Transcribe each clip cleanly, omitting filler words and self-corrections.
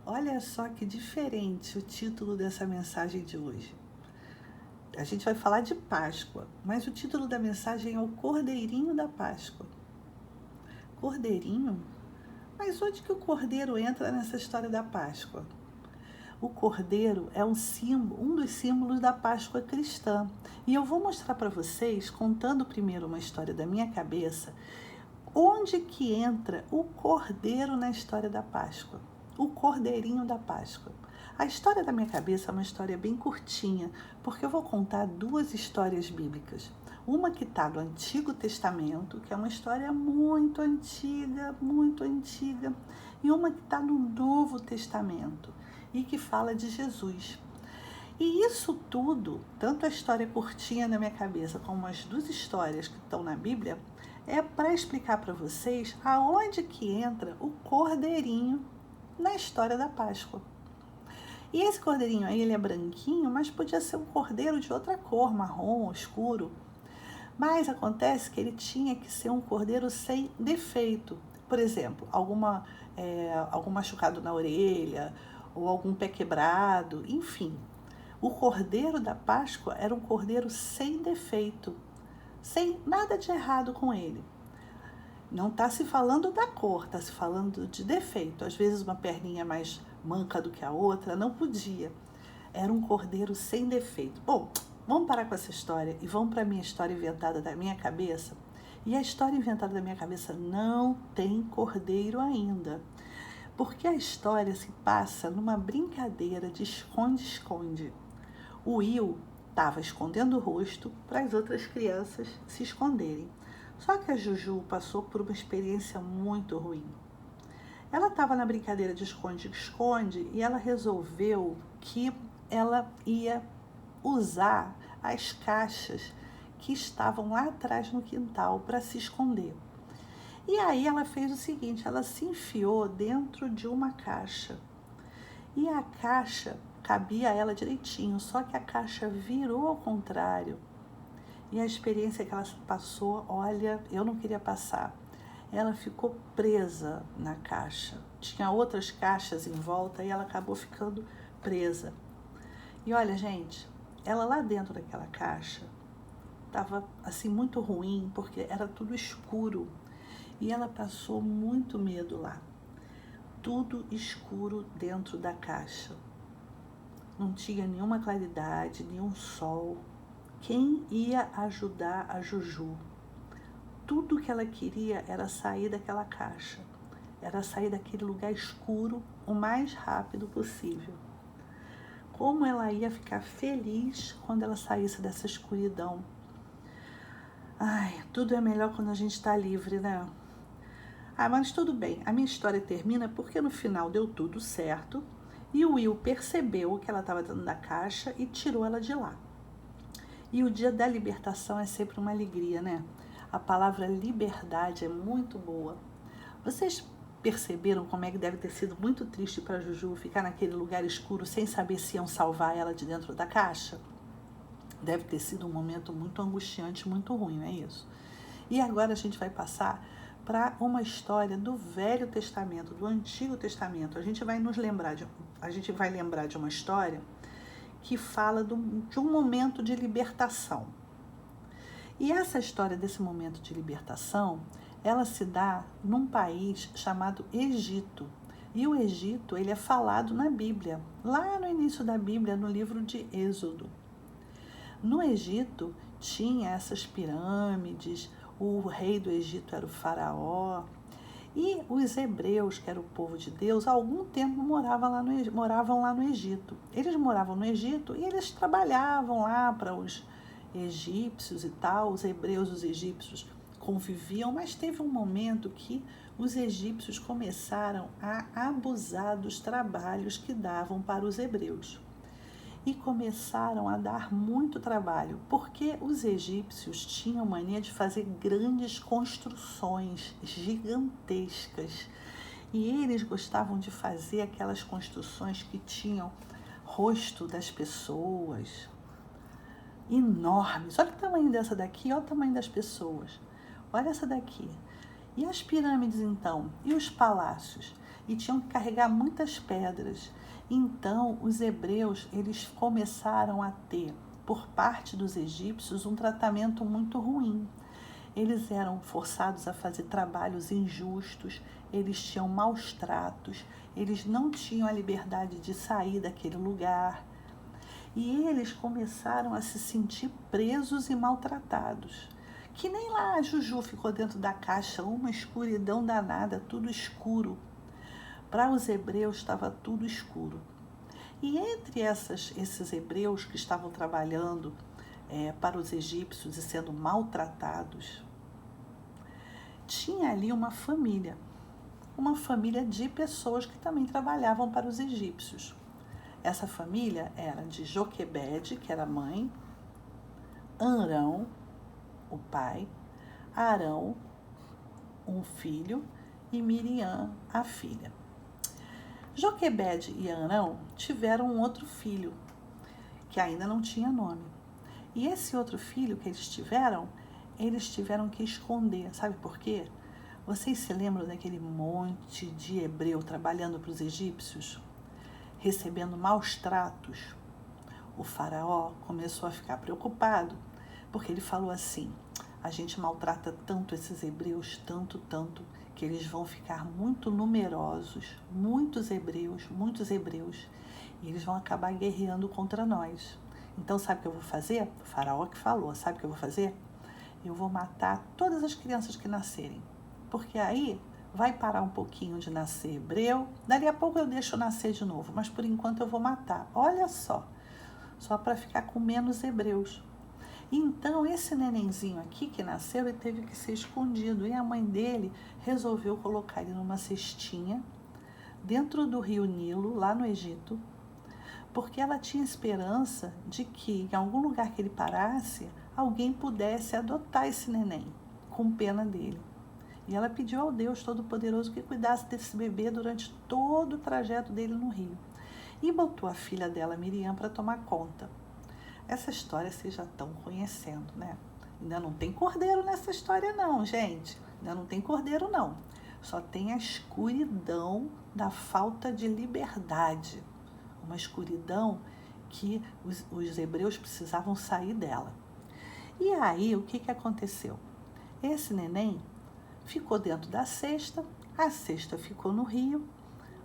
Olha só que diferente o título dessa mensagem de hoje. A gente vai falar de Páscoa, mas o título da mensagem é o Cordeirinho da Páscoa. Cordeirinho? Mas onde que o cordeiro entra nessa história da Páscoa? O cordeiro é um dos símbolos da Páscoa cristã. E eu vou mostrar para vocês, contando primeiro uma história da minha cabeça, onde que entra o cordeiro na história da Páscoa. O cordeirinho da Páscoa. A história da minha cabeça é uma história bem curtinha, porque eu vou contar duas histórias bíblicas. Uma que está no Antigo Testamento, que é uma história muito antiga, e uma que está no Novo Testamento, e que fala de Jesus. E isso tudo, tanto a história curtinha na minha cabeça, como as duas histórias que estão na Bíblia, é para explicar para vocês aonde que entra o cordeirinho na história da Páscoa. E esse cordeirinho aí, ele é branquinho, mas podia ser um cordeiro de outra cor, marrom, escuro. Mas acontece que ele tinha que ser um cordeiro sem defeito. Por exemplo, algum machucado na orelha, ou algum pé quebrado, enfim. O cordeiro da Páscoa era um cordeiro sem defeito, sem nada de errado com ele. Não está se falando da cor, está se falando de defeito. Às vezes uma perninha mais manca do que a outra, não podia. Era um cordeiro sem defeito. Bom, vamos parar com essa história e vamos para a minha história inventada da minha cabeça. E a história inventada da minha cabeça não tem cordeiro ainda. Porque a história se passa numa brincadeira de esconde-esconde. O Will estava escondendo o rosto para as outras crianças se esconderem. Só que a Juju passou por uma experiência muito ruim. Ela estava na brincadeira de esconde-esconde e ela resolveu que ela ia usar as caixas que estavam lá atrás no quintal para se esconder. E aí ela fez o seguinte, ela se enfiou dentro de uma caixa. E a caixa cabia a ela direitinho, só que a caixa virou ao contrário. E a experiência que ela passou, olha, eu não queria passar. Ela ficou presa na caixa. Tinha outras caixas em volta e ela acabou ficando presa. E olha, gente, ela lá dentro daquela caixa estava assim muito ruim, porque era tudo escuro. E ela passou muito medo lá. Tudo escuro dentro da caixa. Não tinha nenhuma claridade, nenhum sol. Quem ia ajudar a Juju? Tudo que ela queria era sair daquela caixa. Era sair daquele lugar escuro o mais rápido possível. Como ela ia ficar feliz quando ela saísse dessa escuridão? Ai, tudo é melhor quando a gente está livre, né? Mas tudo bem, a minha história termina porque no final deu tudo certo e o Will percebeu que ela estava dentro da caixa e tirou ela de lá. E o dia da libertação é sempre uma alegria, né? A palavra liberdade é muito boa. Vocês perceberam como é que deve ter sido muito triste para a Juju ficar naquele lugar escuro sem saber se iam salvar ela de dentro da caixa? Deve ter sido um momento muito angustiante, muito ruim, não é isso? E agora a gente vai passar para uma história do Velho Testamento, do Antigo Testamento. A gente vai lembrar de uma história que fala de um momento de libertação. E essa história desse momento de libertação, ela se dá num país chamado Egito. E o Egito, ele é falado na Bíblia, lá no início da Bíblia, no livro de Êxodo. No Egito, tinha essas pirâmides, o rei do Egito era o faraó, e os hebreus, que era o povo de Deus, há algum tempo moravam lá no Egito. Eles moravam no Egito e eles trabalhavam lá para os egípcios e tal. Os hebreus e os egípcios conviviam, mas teve um momento que os egípcios começaram a abusar dos trabalhos que davam para os hebreus. E começaram a dar muito trabalho, porque os egípcios tinham mania de fazer grandes construções gigantescas. E eles gostavam de fazer aquelas construções que tinham rosto das pessoas, enormes. Olha o tamanho dessa daqui, olha o tamanho das pessoas. Olha essa daqui. E as pirâmides então? E os palácios? e tinham que carregar muitas pedras. Então, os hebreus, eles começaram a ter, por parte dos egípcios, um tratamento muito ruim. Eles eram forçados a fazer trabalhos injustos, eles tinham maus tratos, eles não tinham a liberdade de sair daquele lugar. E eles começaram a se sentir presos e maltratados. Que nem lá a Juju ficou dentro da caixa, uma escuridão danada, tudo escuro. Para os hebreus estava tudo escuro. E entre esses hebreus que estavam trabalhando para os egípcios e sendo maltratados, tinha ali uma família de pessoas que também trabalhavam para os egípcios. Essa família era de Joquebede, que era a mãe, Arão, o pai, Arão, um filho, e Miriam, a filha. Joquebede e Arão tiveram um outro filho, que ainda não tinha nome. E esse outro filho que eles tiveram que esconder. Sabe por quê? Vocês se lembram daquele monte de hebreu trabalhando para os egípcios, recebendo maus tratos? O faraó começou a ficar preocupado, porque ele falou assim: a gente maltrata tanto esses hebreus, tanto, que eles vão ficar muito numerosos, muitos hebreus, e eles vão acabar guerreando contra nós. Então, sabe o que eu vou fazer? O faraó que falou, sabe o que eu vou fazer? Eu vou matar todas as crianças que nascerem, porque aí vai parar um pouquinho de nascer hebreu, dali a pouco eu deixo nascer de novo, mas por enquanto eu vou matar. Olha só para ficar com menos hebreus. Então, esse nenenzinho aqui que nasceu, ele teve que ser escondido, e a mãe dele resolveu colocar ele numa cestinha dentro do rio Nilo, lá no Egito, porque ela tinha esperança de que, em algum lugar que ele parasse, alguém pudesse adotar esse neném, com pena dele. E ela pediu ao Deus Todo-Poderoso que cuidasse desse bebê durante todo o trajeto dele no rio. E botou a filha dela, Miriam, para tomar conta. Essa história vocês já estão conhecendo, né? Ainda não tem cordeiro nessa história não, gente. Ainda não tem cordeiro não. Só tem a escuridão da falta de liberdade. Uma escuridão que os hebreus precisavam sair dela. E aí, o que aconteceu? Esse neném ficou dentro da cesta, a cesta ficou no rio,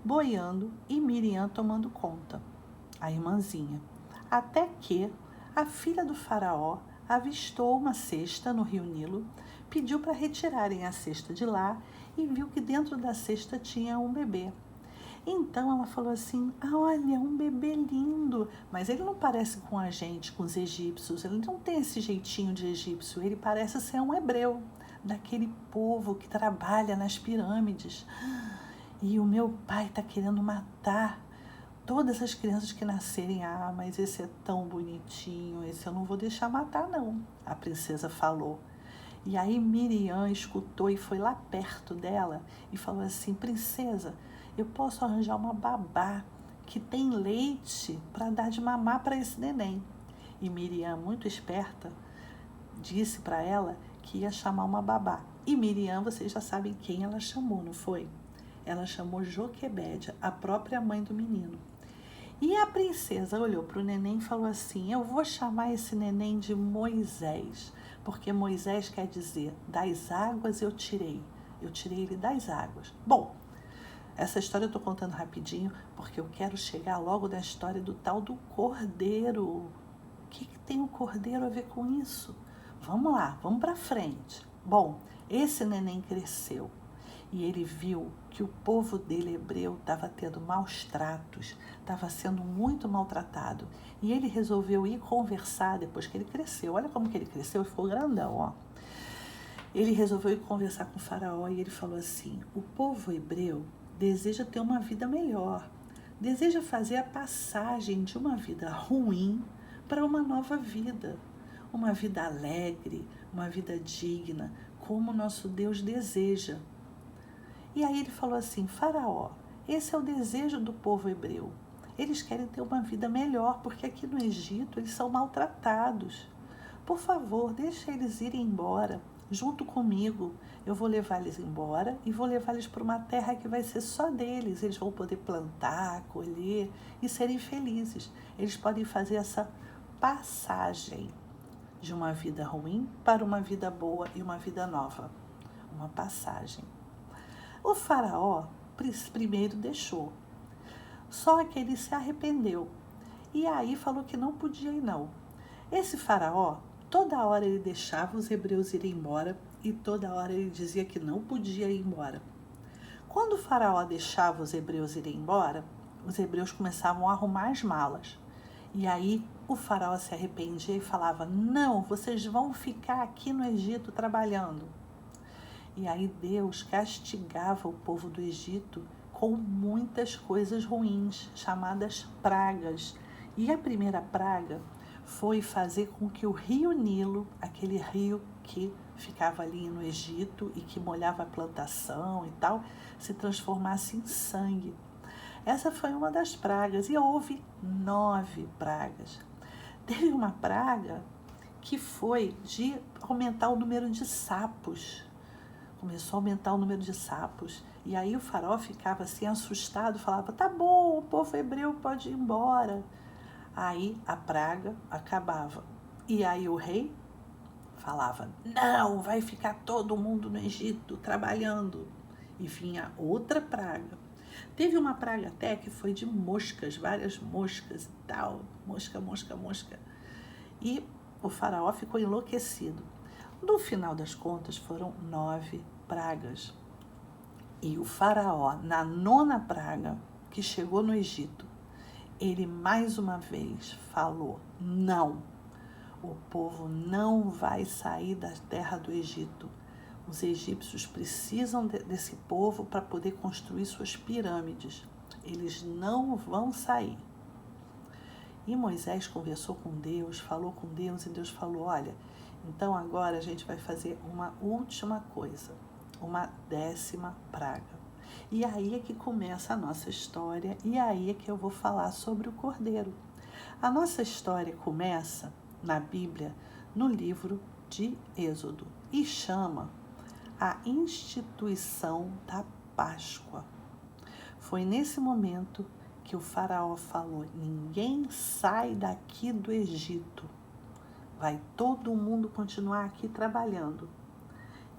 boiando, e Miriam tomando conta, a irmãzinha. Até que a filha do faraó avistou uma cesta no rio Nilo, pediu para retirarem a cesta de lá e viu que dentro da cesta tinha um bebê. Então ela falou assim: olha, um bebê lindo, mas ele não parece com a gente, com os egípcios, ele não tem esse jeitinho de egípcio, ele parece ser um hebreu, daquele povo que trabalha nas pirâmides. E o meu pai está querendo matar todas as crianças que nascerem. Ah, mas esse é tão bonitinho, esse eu não vou deixar matar não, a princesa falou. E aí Miriam escutou e foi lá perto dela e falou assim: princesa, eu posso arranjar uma babá que tem leite para dar de mamar para esse neném. E Miriam, muito esperta, disse para ela que ia chamar uma babá. E Miriam, vocês já sabem quem ela chamou, não foi? Ela chamou Joquebede, a própria mãe do menino. E a princesa olhou para o neném e falou assim: eu vou chamar esse neném de Moisés, porque Moisés quer dizer, das águas eu tirei ele das águas. Bom, essa história eu estou contando rapidinho, porque eu quero chegar logo na história do tal do cordeiro. O que tem o cordeiro a ver com isso? Vamos lá, vamos para frente. Bom, esse neném cresceu e ele viu que o povo dele, hebreu, estava tendo maus tratos, estava sendo muito maltratado. E ele resolveu ir conversar depois que ele cresceu. Olha como que ele cresceu e ficou grandão, ó. Ele resolveu ir conversar com o faraó e ele falou assim: o povo hebreu deseja ter uma vida melhor, deseja fazer a passagem de uma vida ruim para uma nova vida, uma vida alegre, uma vida digna, como nosso Deus deseja. E aí ele falou assim: faraó, esse é o desejo do povo hebreu. Eles querem ter uma vida melhor, porque aqui no Egito eles são maltratados. Por favor, deixa eles irem embora. junto comigo, eu vou levar eles embora e vou levar eles para uma terra que vai ser só deles. Eles vão poder plantar, colher e serem felizes. Eles podem fazer essa passagem de uma vida ruim para uma vida boa e uma vida nova. Uma passagem. O faraó primeiro deixou, só que ele se arrependeu e aí falou que não podia ir não. Esse faraó, toda hora ele deixava os hebreus irem embora e toda hora ele dizia que não podia ir embora. Quando o faraó deixava os hebreus irem embora, os hebreus começavam a arrumar as malas. E aí o faraó se arrependia e falava: não, vocês vão ficar aqui no Egito trabalhando. E aí Deus castigava o povo do Egito com muitas coisas ruins, chamadas pragas. E a primeira praga foi fazer com que o rio Nilo, aquele rio que ficava ali no Egito e que molhava a plantação e tal, se transformasse em sangue. Essa foi uma das pragas e houve 9 pragas. Teve uma praga que foi de aumentar o número de sapos. Começou a aumentar o número de sapos. E aí o faraó ficava assim assustado, falava: tá bom, o povo hebreu pode ir embora. Aí a praga acabava. E aí o rei falava: não, vai ficar todo mundo no Egito trabalhando. E vinha outra praga. Teve uma praga até que foi de moscas, várias moscas e tal. Mosca, mosca, mosca. E o faraó ficou enlouquecido. No final das contas, foram 9 pragas. E o faraó, na 9ª praga, que chegou no Egito, ele mais uma vez falou: não, o povo não vai sair da terra do Egito. Os egípcios precisam desse povo para poder construir suas pirâmides. Eles não vão sair. E Moisés conversou com Deus, falou com Deus, e Deus falou: olha, então agora a gente vai fazer uma última coisa, uma 10ª praga. E aí é que começa a nossa história, e aí é que eu vou falar sobre o Cordeiro. A nossa história começa na Bíblia, no livro de Êxodo, e chama a instituição da Páscoa. Foi nesse momento que o faraó falou: ninguém sai daqui do Egito. Vai todo mundo continuar aqui trabalhando.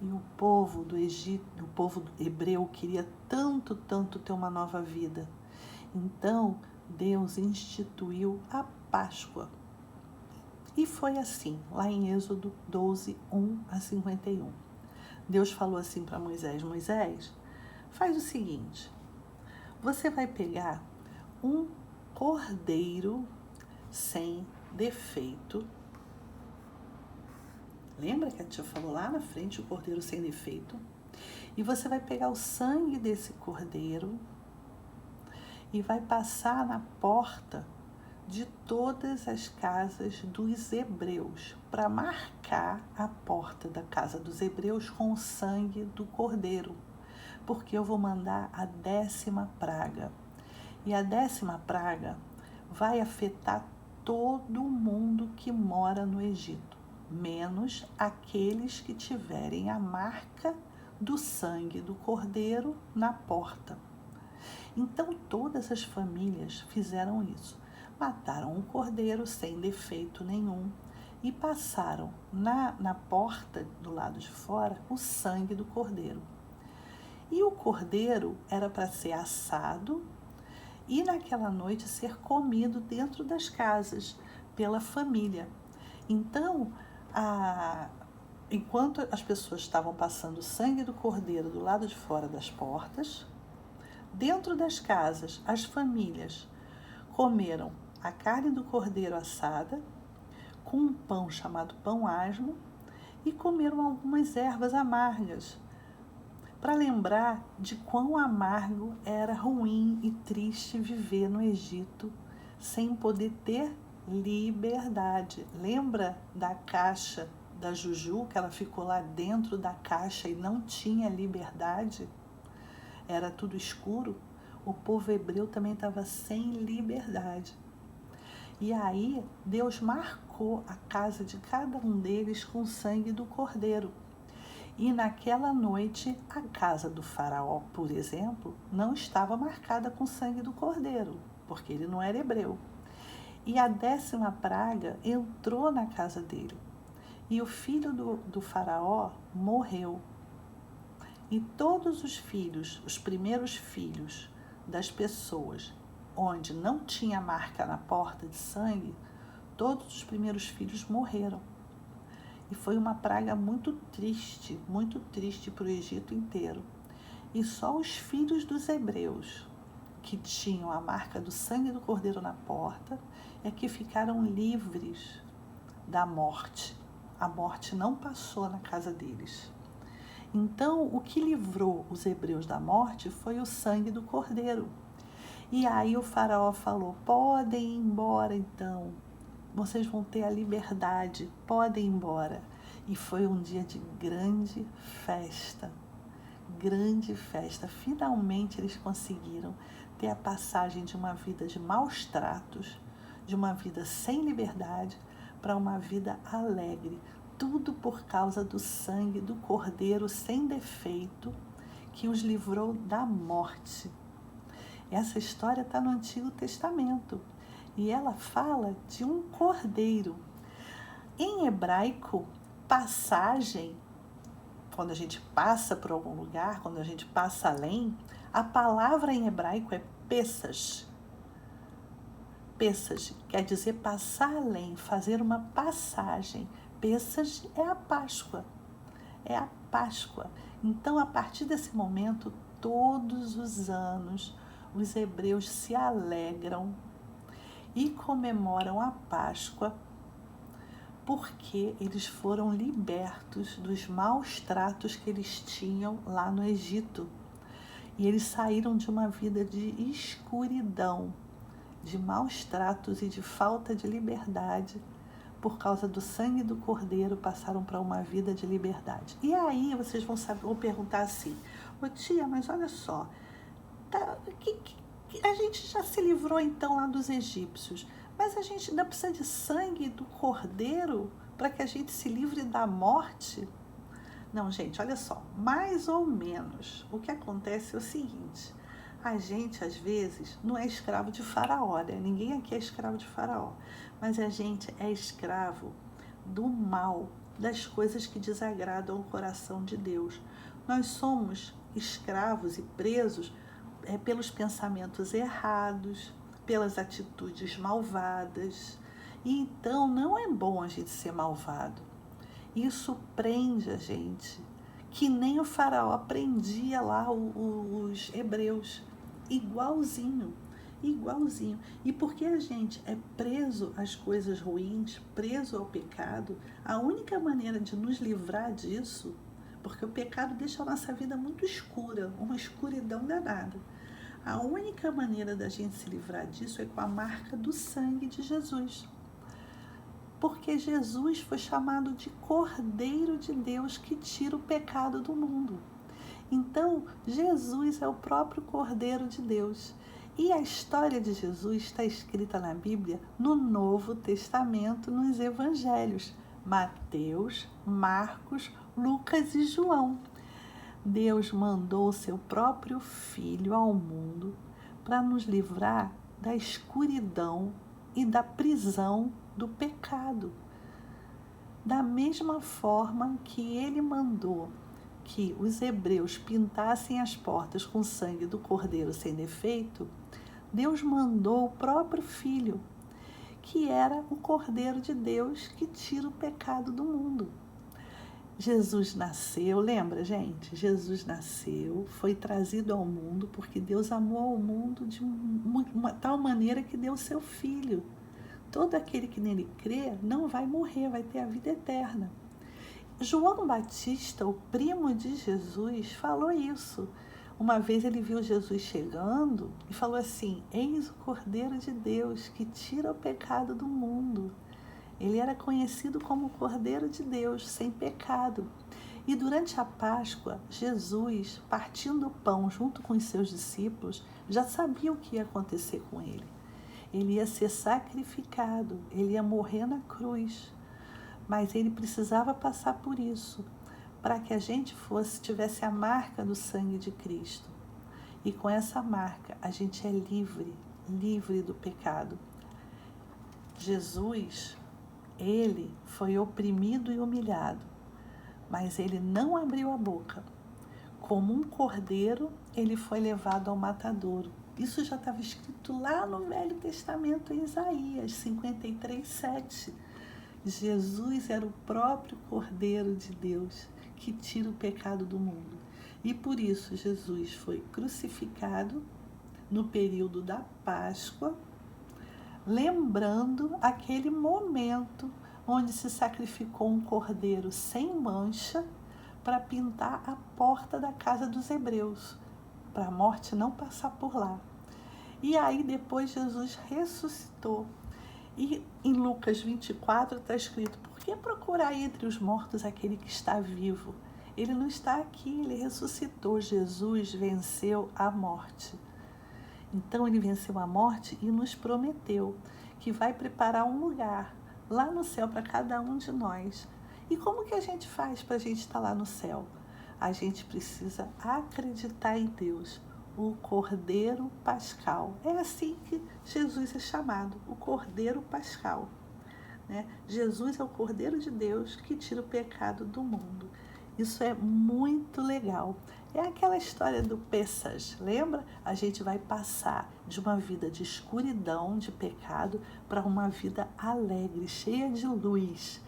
E o povo do Egito, o povo hebreu queria tanto, tanto ter uma nova vida. Então, Deus instituiu a Páscoa. E foi assim, lá em Êxodo 12, 1-51. Deus falou assim para Moisés: Moisés, faz o seguinte, você vai pegar um cordeiro sem defeito. Lembra que a tia falou lá na frente, o cordeiro sem defeito? E você vai pegar o sangue desse cordeiro e vai passar na porta de todas as casas dos hebreus, para marcar a porta da casa dos hebreus com o sangue do cordeiro, porque eu vou mandar a 10ª praga. E a 10ª praga vai afetar todo mundo que mora no Egito, menos aqueles que tiverem a marca do sangue do cordeiro na porta. Então todas as famílias fizeram isso. Mataram um cordeiro sem defeito nenhum e passaram na porta do lado de fora o sangue do cordeiro. E o cordeiro era para ser assado e naquela noite ser comido dentro das casas pela família. Então, enquanto as pessoas estavam passando o sangue do cordeiro do lado de fora das portas, dentro das casas, as famílias comeram a carne do cordeiro assada com um pão chamado pão asmo e comeram algumas ervas amargas, para lembrar de quão amargo era ruim e triste viver no Egito sem poder ter liberdade. Lembra da caixa da Juju, que ela ficou lá dentro da caixa e não tinha liberdade? Era tudo escuro. O povo hebreu também estava sem liberdade. E aí Deus marcou a casa de cada um deles com o sangue do cordeiro. E naquela noite, a casa do faraó, por exemplo, não estava marcada com o sangue do cordeiro, porque ele não era hebreu. E a 10ª praga entrou na casa dele. E o filho do faraó morreu. E todos os filhos, os primeiros filhos das pessoas, onde não tinha marca na porta de sangue, todos os primeiros filhos morreram. E foi uma praga muito triste para o Egito inteiro. E só os filhos dos hebreus, que tinham a marca do sangue do cordeiro na porta, é que ficaram livres da morte. A morte não passou na casa deles. Então, o que livrou os hebreus da morte foi o sangue do cordeiro. E aí o faraó falou: podem ir embora então, vocês vão ter a liberdade, podem ir embora. E foi um dia de grande festa. Finalmente eles conseguiram ter a passagem de uma vida de maus tratos, de uma vida sem liberdade, para uma vida alegre. Tudo por causa do sangue do cordeiro sem defeito, que os livrou da morte. Essa história está no Antigo Testamento e ela fala de um cordeiro. Em hebraico, passagem, quando a gente passa por algum lugar, quando a gente passa além, a palavra em hebraico é Pessach. Pessach quer dizer passar além, fazer uma passagem. Pessach é a Páscoa. É a Páscoa. Então, a partir desse momento, todos os anos, os hebreus se alegram e comemoram a Páscoa porque eles foram libertos dos maus tratos que eles tinham lá no Egito. E eles saíram de uma vida de escuridão, de maus tratos e de falta de liberdade. Por causa do sangue do cordeiro, passaram para uma vida de liberdade. E aí vocês vão perguntar assim: ô tia, mas olha só, a gente já se livrou então lá dos egípcios, mas a gente ainda precisa de sangue do cordeiro para que a gente se livre da morte? Não, gente, olha só, mais ou menos. O que acontece é o seguinte: a gente, às vezes, não é escravo de faraó, né? Ninguém aqui é escravo de faraó, mas a gente é escravo do mal, das coisas que desagradam o coração de Deus. Nós somos escravos e presos pelos pensamentos errados, pelas atitudes malvadas. E então não é bom a gente ser malvado. Isso prende a gente, que nem o faraó prendia lá os hebreus, igualzinho. E porque a gente é preso às coisas ruins, preso ao pecado, a única maneira de nos livrar disso, porque o pecado deixa a nossa vida muito escura, uma escuridão danada. A única maneira da gente se livrar disso é com a marca do sangue de Jesus. Porque Jesus foi chamado de Cordeiro de Deus que tira o pecado do mundo. Então, Jesus é o próprio Cordeiro de Deus. E a história de Jesus está escrita na Bíblia, no Novo Testamento, nos Evangelhos: Mateus, Marcos, Lucas e João. Deus mandou o seu próprio Filho ao mundo para nos livrar da escuridão e da prisão do pecado. Da mesma forma que ele mandou que os hebreus pintassem as portas com sangue do cordeiro sem defeito, Deus mandou o próprio Filho, que era o Cordeiro de Deus que tira o pecado do mundo. Jesus nasceu, lembra, gente? Jesus nasceu, foi trazido ao mundo porque Deus amou o mundo de uma tal maneira que deu seu Filho. Todo aquele que nele crê não vai morrer, vai ter a vida eterna. João Batista, o primo de Jesus, falou isso. Uma vez ele viu Jesus chegando e falou assim: eis o Cordeiro de Deus que tira o pecado do mundo. Ele era conhecido como o Cordeiro de Deus, sem pecado. E durante a Páscoa, Jesus, partindo o pão junto com os seus discípulos, já sabia o que ia acontecer com ele. Ele ia ser sacrificado, ele ia morrer na cruz. Mas ele precisava passar por isso, para que a gente tivesse a marca do sangue de Cristo. E com essa marca a gente é livre, livre do pecado. Jesus, ele foi oprimido e humilhado, mas ele não abriu a boca. Como um cordeiro, ele foi levado ao matadouro. Isso já estava escrito lá no Velho Testamento, em Isaías 53:7. Jesus era o próprio Cordeiro de Deus que tira o pecado do mundo. E por isso Jesus foi crucificado no período da Páscoa, lembrando aquele momento onde se sacrificou um cordeiro sem mancha para pintar a porta da casa dos hebreus, para a morte não passar por lá. E aí depois Jesus ressuscitou. E em Lucas 24 está escrito: por que procurar entre os mortos aquele que está vivo? Ele não está aqui, ele ressuscitou. Jesus venceu a morte. Então ele venceu a morte e nos prometeu que vai preparar um lugar lá no céu para cada um de nós. E como que a gente faz para a gente estar lá no céu? A gente precisa acreditar em Deus, o Cordeiro Pascal. É assim que Jesus é chamado, o Cordeiro Pascal. Né? Jesus é o Cordeiro de Deus que tira o pecado do mundo. Isso é muito legal. É aquela história do Pessach, lembra? A gente vai passar de uma vida de escuridão, de pecado, para uma vida alegre, cheia de luz,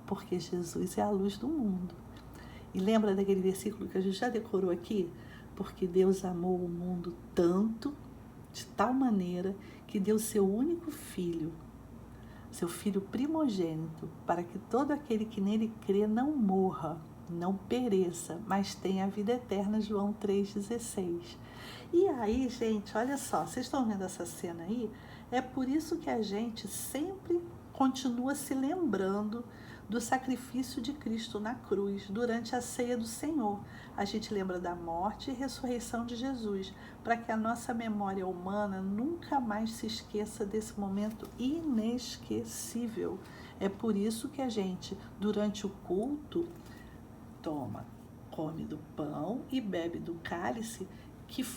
porque Jesus é a luz do mundo. E lembra daquele versículo que a gente já decorou aqui? Porque Deus amou o mundo tanto, de tal maneira, que deu seu único filho, seu filho primogênito, para que todo aquele que nele crê não morra, não pereça, mas tenha a vida eterna, João 3,16. E aí, gente, olha só, vocês estão vendo essa cena aí? É por isso que a gente sempre continua se lembrando do sacrifício de Cristo na cruz, durante a ceia do Senhor. A gente lembra da morte e ressurreição de Jesus, para que a nossa memória humana nunca mais se esqueça desse momento inesquecível. É por isso que a gente, durante o culto, come do pão e bebe do cálice,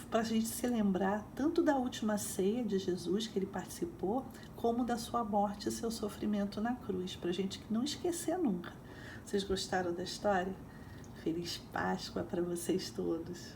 para a gente se lembrar tanto da última ceia de Jesus que ele participou, como da sua morte e seu sofrimento na cruz, para a gente não esquecer nunca. Vocês gostaram da história? Feliz Páscoa para vocês todos!